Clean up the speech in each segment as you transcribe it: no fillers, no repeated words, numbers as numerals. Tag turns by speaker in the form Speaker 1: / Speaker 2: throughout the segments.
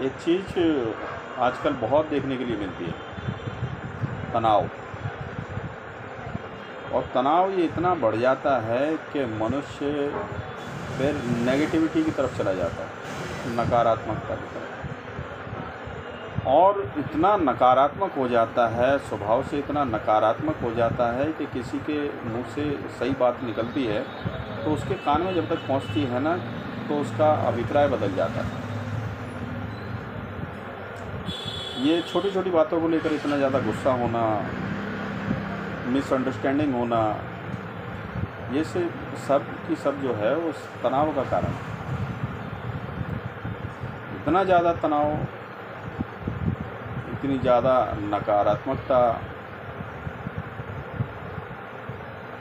Speaker 1: एक चीज़ आजकल बहुत देखने के लिए मिलती है, तनाव। और तनाव ये इतना बढ़ जाता है कि मनुष्य फिर नेगेटिविटी की तरफ चला जाता है, नकारात्मकता की तरफ। और इतना नकारात्मक हो जाता है, स्वभाव से इतना नकारात्मक हो जाता है कि किसी के मुंह से सही बात निकलती है तो उसके कान में जब तक पहुंचती है ना, तो उसका अभिप्राय बदल जाता है। ये छोटी छोटी बातों को लेकर इतना ज़्यादा गुस्सा होना, मिसअंडरस्टैंडिंग होना, ये सब की सब जो है उस तनाव का कारण है। इतना ज़्यादा तनाव, इतनी ज़्यादा नकारात्मकता,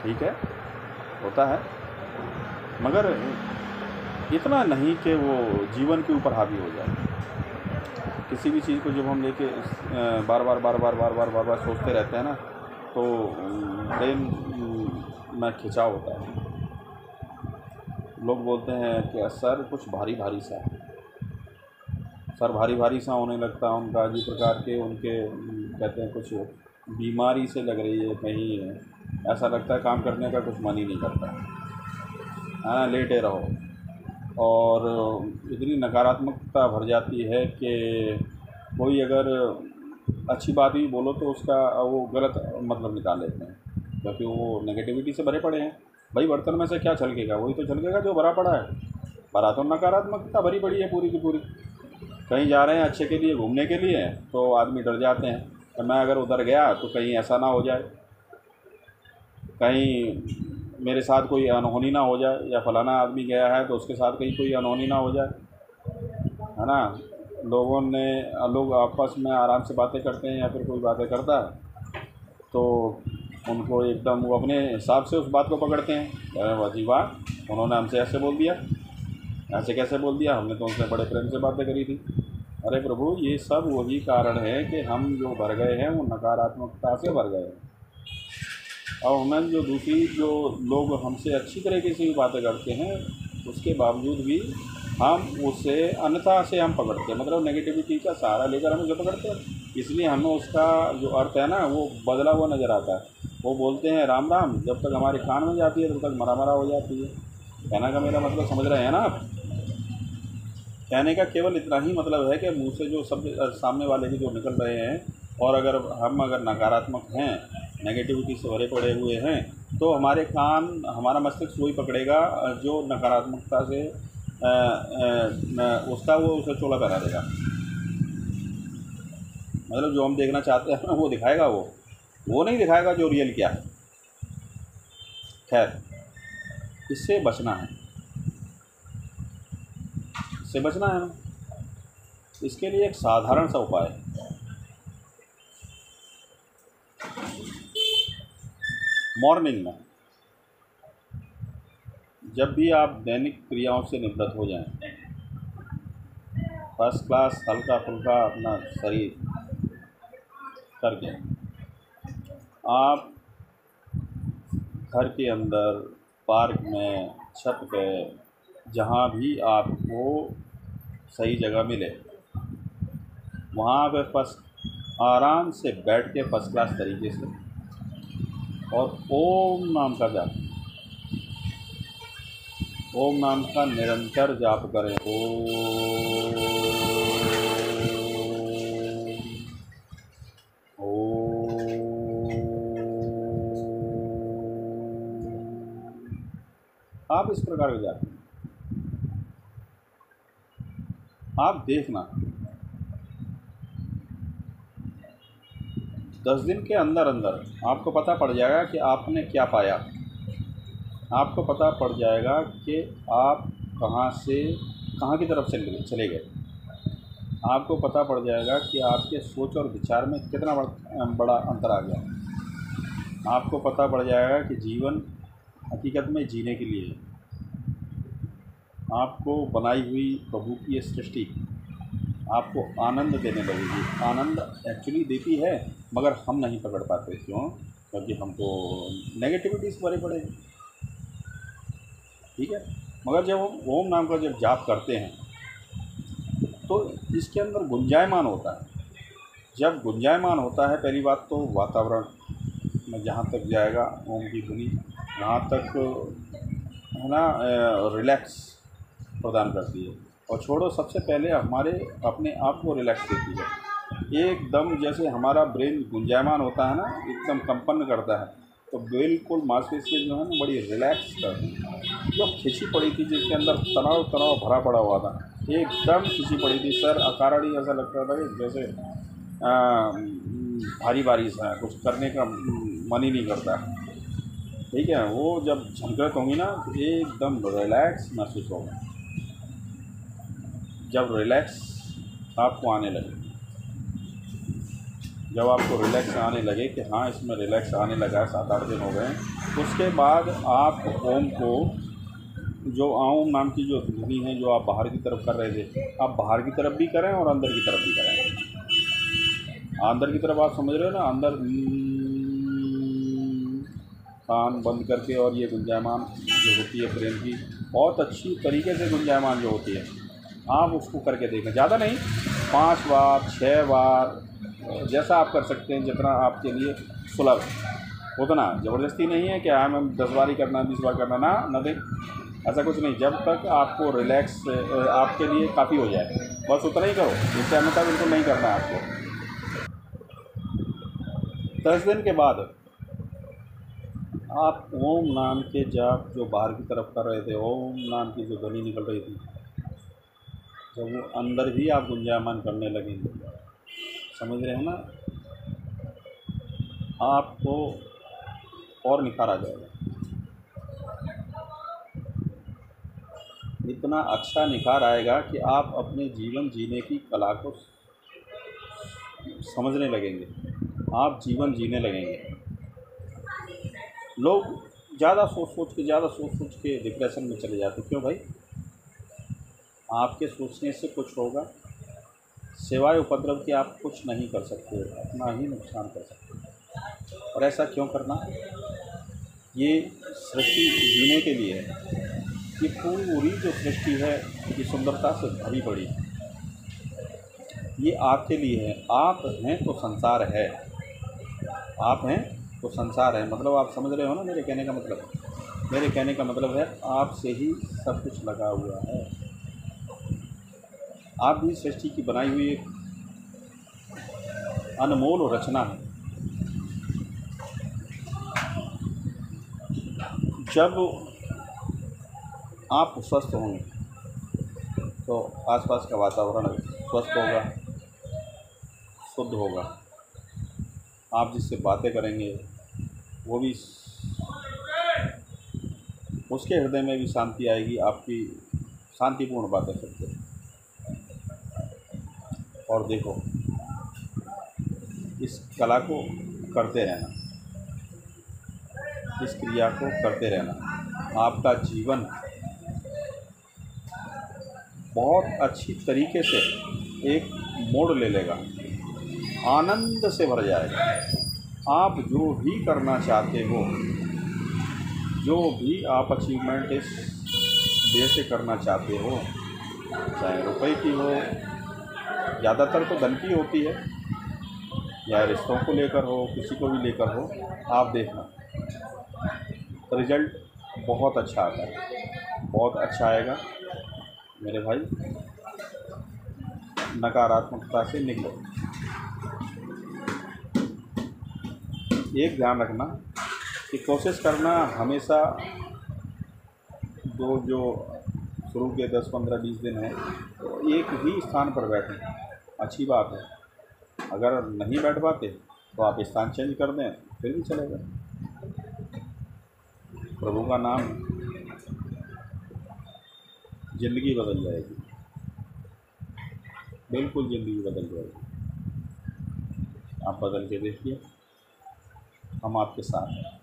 Speaker 1: ठीक है, होता है, मगर इतना नहीं कि वो जीवन के ऊपर हावी हो जाए। किसी भी चीज़ को जब हम लेके बार बार सोचते रहते हैं ना, तो ब्रेन में खिंचाव होता है। लोग बोलते हैं कि सर कुछ भारी भारी सा, सर भारी भारी सा होने लगता है उनका, अजीब प्रकार के उनके कहते हैं कुछ बीमारी से लग रही है, कहीं ऐसा लगता है काम करने का कुछ मन ही नहीं करता, हाँ लेटे रहो। और इतनी नकारात्मकता भर जाती है कि कोई अगर अच्छी बात भी बोलो तो उसका वो गलत मतलब निकाल लेते हैं, क्योंकि वो नेगेटिविटी से भरे पड़े हैं। भाई बर्तन में से क्या छलकेगा? वही तो छलकेगा जो भरा पड़ा है। भरा तो नकारात्मकता भरी पड़ी है पूरी की पूरी। कहीं जा रहे हैं अच्छे के लिए, घूमने के लिए, तो आदमी डर जाते हैं कि मैं अगर उधर गया तो कहीं ऐसा ना हो जाए, कहीं मेरे साथ कोई अनहोनी ना हो जाए, या फलाना आदमी गया है तो उसके साथ कहीं कोई अनहोनी ना हो जाए, है ना। लोग आपस में आराम से बातें करते हैं, या फिर कोई बातें करता है तो उनको एकदम वो अपने हिसाब से उस बात को पकड़ते हैं। वाजी वाह, उन्होंने हमसे ऐसे बोल दिया, ऐसे कैसे बोल दिया, हमने तो उनसे बड़े प्रेम से बातें करी थी। अरे प्रभु, ये सब वही कारण है कि हम जो भर गए हैं वो नकारात्मकता से भर गए हैं। और हमें जो लोग हमसे अच्छी तरीके से भी बातें करते हैं, उसके बावजूद भी हम उसे अन्यथा से हम पकड़ते हैं, मतलब नेगेटिविटी का सहारा लेकर हम उसे पकड़ते हैं। इसलिए हमें उसका जो अर्थ है ना वो बदला हुआ नज़र आता है। वो बोलते हैं राम राम, जब तक हमारे कान में जाती है तब तक मरा मरा हो जाती है। कहने का मेरा मतलब समझ रहे हैं ना आप? कहने का केवल इतना ही मतलब है कि मुँह से जो शब्द सामने वाले के जो निकल रहे हैं, और अगर हम नकारात्मक हैं, नेगेटिविटी से भरे पड़े हुए हैं, तो हमारे कान, हमारा मस्तिष्क वही पकड़ेगा जो नकारात्मकता से उसका वो उसे चोला पहना देगा। मतलब जो हम देखना चाहते हैं वो दिखाएगा, वो नहीं दिखाएगा जो रियल क्या है। खैर, इससे बचना है, इससे बचना है ना। इसके लिए एक साधारण सा उपाय है। मॉर्निंग में जब भी आप दैनिक क्रियाओं से निवृत्त हो जाएं, फर्स्ट क्लास हल्का फुल्का अपना शरीर करके, आप घर के अंदर, पार्क में, छत पे, जहाँ भी आपको सही जगह मिले, वहाँ पे फर्स्ट आराम से बैठ के फर्स्ट क्लास तरीके से और ओम नाम का जाप, ओम नाम का निरंतर जाप करें। ओम आप इस प्रकार के जाप आप देखना, 10 दिन के अंदर अंदर आपको पता पड़ जाएगा कि आपने क्या पाया। आपको पता पड़ जाएगा कि आप कहाँ से कहाँ की तरफ चले गए। आपको पता पड़ जाएगा कि आपके सोच और विचार में कितना बड़ा अंतर आ गया। आपको पता पड़ जाएगा कि जीवन हकीकत में जीने के लिए आपको बनाई हुई प्रभु की ये सृष्टि आपको आनंद देने लगेगी। आनंद एक्चुअली देती है, मगर हम नहीं पकड़ पाते। क्यों? क्योंकि हम तो नेगेटिविटी से भरे पड़े हैं, ठीक है। मगर जब हम ओम नाम का जब जाप करते हैं तो इसके अंदर गुंजायमान होता है। जब गुंजायमान होता है, पहली बात तो वातावरण में जहाँ तक जाएगा ओम की ध्वनि, वहाँ तक है ना रिलैक्स प्रदान करती है। और छोड़ो, सबसे पहले हमारे अपने आप को रिलैक्स देती है। एकदम जैसे हमारा ब्रेन गुंजायमान होता है ना, एकदम कंपन करता है, तो बिल्कुल मांसपेशियाँ जो है ना बड़ी रिलैक्स करती है। जो खिंची पड़ी थी, जिसके अंदर तनाव तनाव भरा पड़ा हुआ था, एकदम खिंची पड़ी थी। सर अकारण ही ऐसा लगता था कि जैसे भारी भारी सा कुछ करने का मन ही नहीं करता। ठीक है, वो जब झमकत होंगी ना तो एकदम रिलैक्स महसूस होगा। जब रिलैक्स आपको आने लगे, जब आपको रिलैक्स आने लगे कि हाँ इसमें रिलैक्स आने लगा है, 7-8 दिन हो गए, उसके बाद आप ओम को, जो ओम नाम की जो ध्वनि है जो आप बाहर की तरफ कर रहे थे, आप बाहर की तरफ भी करें और अंदर की तरफ भी करें। अंदर की तरफ आप समझ रहे हो ना, अंदर कान बंद करके, और ये गुंजायमान जो होती है ब्रेन की, बहुत अच्छी तरीके से गुंजायमान जो होती है, आप उसको करके देखें। ज़्यादा नहीं, 5 बार 6 बार जैसा आप कर सकते हैं, जितना आपके लिए सुलभ, उतना। ज़बरदस्ती नहीं है कि हाँ मैम 10 बार ही करना, 20 बार करना, ना नथिंग, ऐसा कुछ नहीं। जब तक आपको रिलैक्स आपके लिए काफ़ी हो जाए, बस उतना ही करो, इससे अन्यथा बिल्कुल नहीं करना है आपको। 10 दिन के बाद आप ओम नाम के जाप जो बाहर की तरफ कर रहे थे, ओम नाम की जो ध्वनि निकल रही थी, जब वो अंदर भी आप गुंजायमान करने लगेंगे, समझ रहे हैं ना, आपको और निखार आ जाएगा। इतना अच्छा निखार आएगा कि आप अपने जीवन जीने की कला को समझने लगेंगे, आप जीवन जीने लगेंगे। लोग ज़्यादा सोच सोच के डिप्रेशन में चले जाते। क्यों भाई? आपके सोचने से कुछ होगा सिवाय उपद्रव के आप कुछ नहीं कर सकते, अपना ही नुकसान कर सकते। और ऐसा क्यों करना? ये सृष्टि जीने के लिए है। ये पूरी जो सृष्टि है ये सुंदरता से भरी पड़ी है। ये आपके लिए है। आप हैं तो संसार है, आप हैं तो संसार है। मतलब आप समझ रहे हो ना मेरे कहने का मतलब? मेरे कहने का मतलब है आपसे ही सब कुछ लगा हुआ है। आप भी सृष्टि की बनाई हुई एक अनमोल रचना है। जब आप स्वस्थ होंगे तो आसपास का वातावरण स्वस्थ होगा, शुद्ध होगा। आप जिससे बातें करेंगे वो भी, उसके हृदय में भी शांति आएगी, आपकी शांतिपूर्ण बातें करते। और देखो, इस कला को करते रहना, इस क्रिया को करते रहना, आपका जीवन बहुत अच्छी तरीके से एक मोड़ ले लेगा, आनंद से भर जाएगा। आप जो भी करना चाहते हो, जो भी आप अचीवमेंट इस देश से करना चाहते हो, चाहे रुपए की हो, ज़्यादातर तो धन की होती है, या रिश्तों को लेकर हो, किसी को भी लेकर हो, आप देखना रिजल्ट बहुत अच्छा आता है, बहुत अच्छा आएगा मेरे भाई। नकारात्मकता से निकलो। एक ध्यान रखना कि कोशिश करना हमेशा जो शुरू के 10, 15, 20 दिन है तो एक ही स्थान पर बैठें। अच्छी बात है। अगर नहीं बैठ पाते तो आप स्थान चेंज कर दें, फिर भी चलेगा। प्रभु का नाम, ज़िंदगी बदल जाएगी, बिल्कुल ज़िंदगी बदल जाएगी। आप बदल के देखिए, हम आपके साथ हैं।